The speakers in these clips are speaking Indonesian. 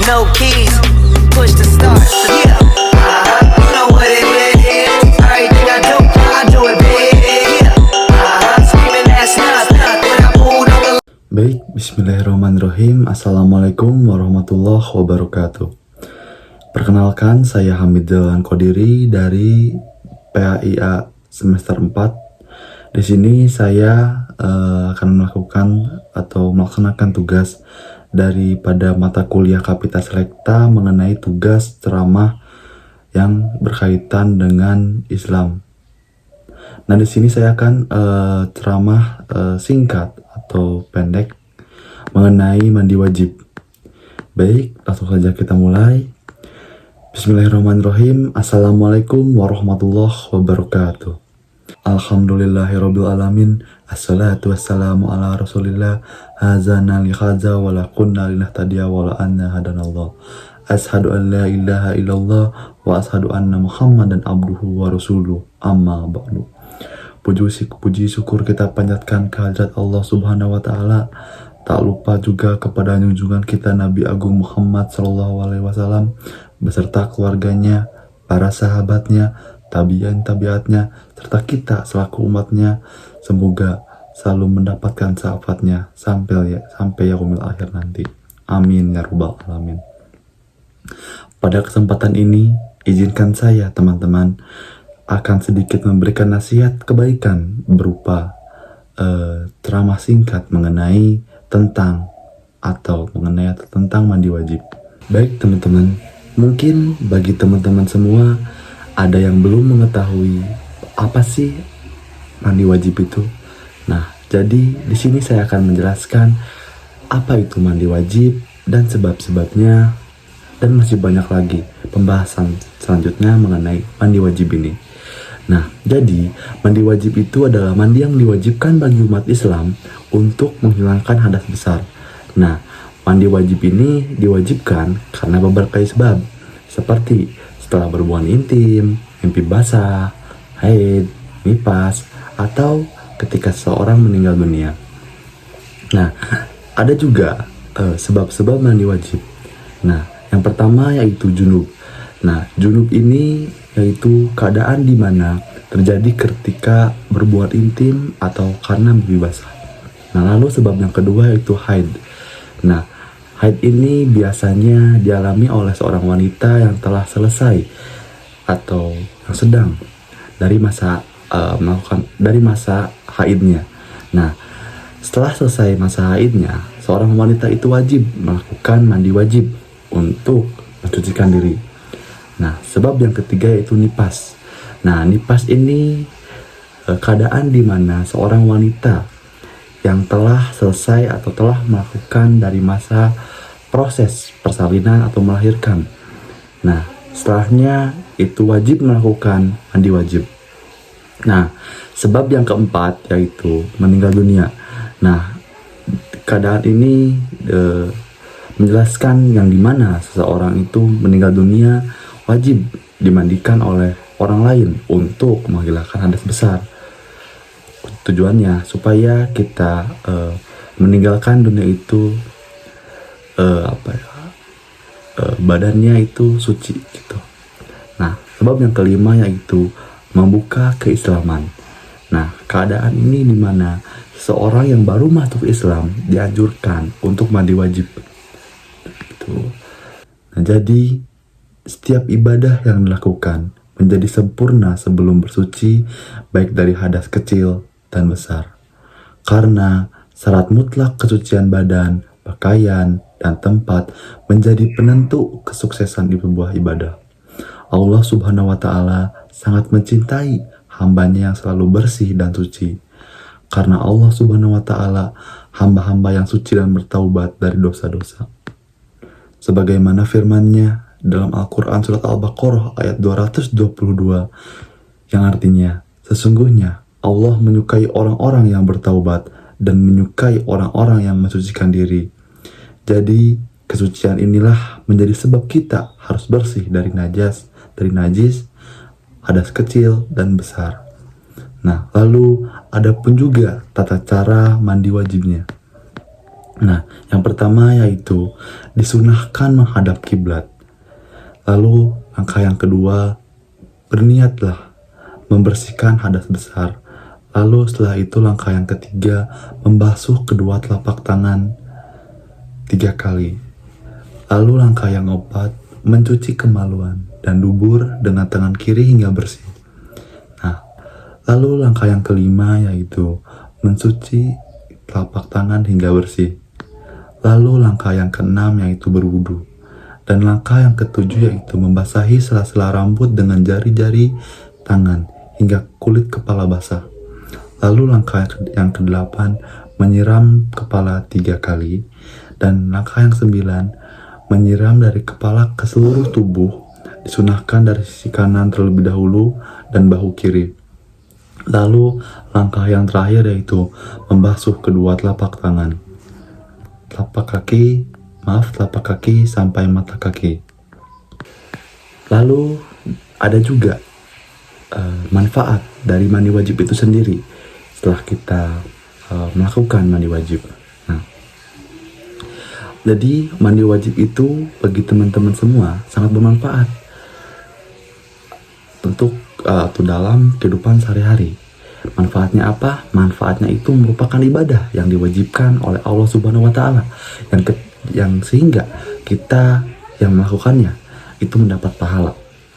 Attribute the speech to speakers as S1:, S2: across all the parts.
S1: No keys, push the start. Yeah, you know what it is. Everything I do it big. Yeah, screaming that's not when I pulled on the.
S2: Baik, bismillahirrahmanirrahim. Assalamualaikum warahmatullahi wabarakatuh. Perkenalkan, saya Hamid Jalan Qodiri dari PAIA semester 4. Di sini saya akan melakukan atau melaksanakan tugas daripada mata kuliah Kapita Selekta mengenai tugas ceramah yang berkaitan dengan Islam. Nah, di sini saya akan ceramah singkat atau pendek mengenai mandi wajib. Baik, langsung saja kita mulai. Bismillahirrahmanirrahim. Assalamualaikum warahmatullahi wabarakatuh. Alhamdulillahirrabbilalamin. Assalatu wassalamu ala rasulillah. Hazana li khaza wa la kunna linahtadiya wa la anna hadanallah. Ashadu an la ilaha illallah wa ashadu anna muhammadan abduhu wa rasuluh. Amma ba'du. Puji syukur kita panjatkan kehadirat Allah subhanahu wa ta'ala. Tak lupa juga kepada junjungan kita Nabi Agung Muhammad SAW beserta keluarganya, para sahabatnya, tabiatnya, serta kita selaku umatnya. Semoga selalu mendapatkan syafaatnya sampai yaumil akhir nanti. Amin ya rabbal alamin. Pada kesempatan ini, izinkan saya teman-teman akan sedikit memberikan nasihat kebaikan berupa ceramah singkat mengenai tentang mandi wajib. Baik teman-teman, mungkin bagi teman-teman semua ada yang belum mengetahui apa sih mandi wajib itu. Nah, jadi di sini saya akan menjelaskan apa itu mandi wajib dan sebab-sebabnya, dan masih banyak lagi pembahasan selanjutnya mengenai mandi wajib ini. Nah, jadi mandi wajib itu adalah mandi yang diwajibkan bagi umat Islam untuk menghilangkan hadas besar. Nah, mandi wajib ini diwajibkan karena beberapa sebab, seperti setelah berhubungan intim, mimpi basah, haid, nifas, atau ketika seseorang meninggal dunia. Nah, ada juga sebab-sebab mandi wajib. Nah, yang pertama yaitu junub. Nah, junub ini yaitu keadaan di mana terjadi ketika berbuat intim atau karena mimpi basah. Nah, lalu sebab yang kedua yaitu haid. Nah, haid ini biasanya dialami oleh seorang wanita yang telah selesai atau yang sedang dari masa haidnya. Nah, setelah selesai masa haidnya, seorang wanita itu wajib melakukan mandi wajib untuk mencucikan diri. Nah, sebab yang ketiga yaitu nifas. Nah, nifas ini keadaan di mana seorang wanita yang telah selesai atau telah melakukan dari masa proses persalinan atau melahirkan. Nah, setelahnya itu wajib melakukan mandi wajib. Nah, sebab yang keempat yaitu meninggal dunia. Nah, keadaan ini menjelaskan yang dimana seseorang itu meninggal dunia wajib dimandikan oleh orang lain untuk menghilangkan hadas besar. Tujuannya supaya kita meninggalkan dunia itu badannya itu suci gitu. Nah, sebab yang kelima yaitu membuka keislaman. Nah, keadaan ini dimana seorang yang baru masuk Islam dianjurkan untuk mandi wajib gitu. Nah, jadi setiap ibadah yang dilakukan menjadi sempurna sebelum bersuci, baik dari hadas kecil dan besar. Karena syarat mutlak kesucian badan, pakaian, dan tempat menjadi penentu kesuksesan di sebuah ibadah. Allah subhanahu wa ta'ala sangat mencintai hambanya yang selalu bersih dan suci. Karena Allah subhanahu wa ta'ala hamba-hamba yang suci dan bertaubat dari dosa-dosa. sebagaimana firman-Nya dalam Al-Quran surat Al-Baqarah ayat 222 yang artinya, sesungguhnya Allah menyukai orang-orang yang bertaubat dan menyukai orang-orang yang mensucikan diri. Jadi kesucian inilah menjadi sebab kita harus bersih dari najis, hadas kecil dan besar. Nah, lalu ada pun juga tata cara mandi wajibnya. Nah, yang pertama yaitu disunahkan menghadap kiblat. Lalu langkah yang kedua, berniatlah membersihkan hadas besar. Lalu setelah itu langkah yang ketiga, membasuh kedua telapak tangan 3 kali. Lalu langkah yang keempat, mencuci kemaluan dan dubur dengan tangan kiri hingga bersih. Nah, lalu langkah yang kelima yaitu mencuci telapak tangan hingga bersih. Lalu langkah yang keenam yaitu berwudu. Dan langkah yang ketujuh yaitu membasahi sela-sela rambut dengan jari-jari tangan hingga kulit kepala basah. Lalu langkah yang kedelapan menyiram kepala 3 kali. Dan langkah yang 9 menyiram dari kepala ke seluruh tubuh, disunahkan dari sisi kanan terlebih dahulu dan bahu kiri. Lalu langkah yang terakhir yaitu membasuh kedua telapak kaki sampai mata kaki. Lalu ada juga manfaat dari mandi wajib itu sendiri setelah kita melakukan mandi wajib. Nah, jadi mandi wajib itu bagi teman-teman semua sangat bermanfaat untuk dalam kehidupan sehari-hari. Manfaatnya apa? Manfaatnya itu merupakan ibadah yang diwajibkan oleh Allah Subhanahu wa Ta'ala, yang sehingga kita yang melakukannya itu mendapat pahala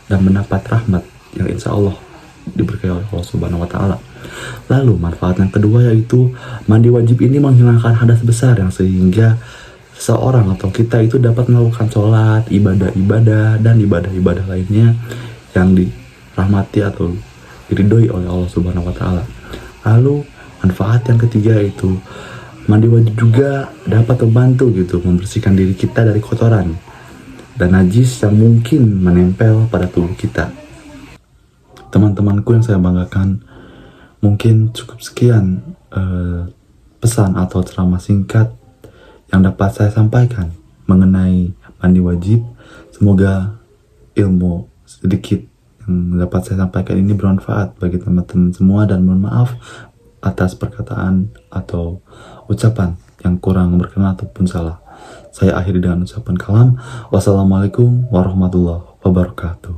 S2: dan mendapat rahmat yang insya Allah diberkahi oleh Allah Subhanahu wa Ta'ala. Lalu manfaat yang kedua yaitu mandi wajib ini menghilangkan hadas besar, yang sehingga seorang atau kita itu dapat melakukan sholat, ibadah-ibadah dan ibadah-ibadah lainnya yang dirahmati atau diridhoi oleh Allah Subhanahu wa Ta'ala. Lalu manfaat yang ketiga yaitu mandi wajib juga dapat membantu membersihkan diri kita dari kotoran dan najis yang mungkin menempel pada tubuh kita. Teman-temanku yang saya banggakan, mungkin cukup sekian pesan atau ceramah singkat yang dapat saya sampaikan mengenai mandi wajib. Semoga ilmu sedikit yang dapat saya sampaikan ini bermanfaat bagi teman-teman semua, dan mohon maaf atas perkataan atau ucapan yang kurang berkenan ataupun salah. Saya akhiri dengan ucapan kalam. Wassalamualaikum warahmatullahi wabarakatuh.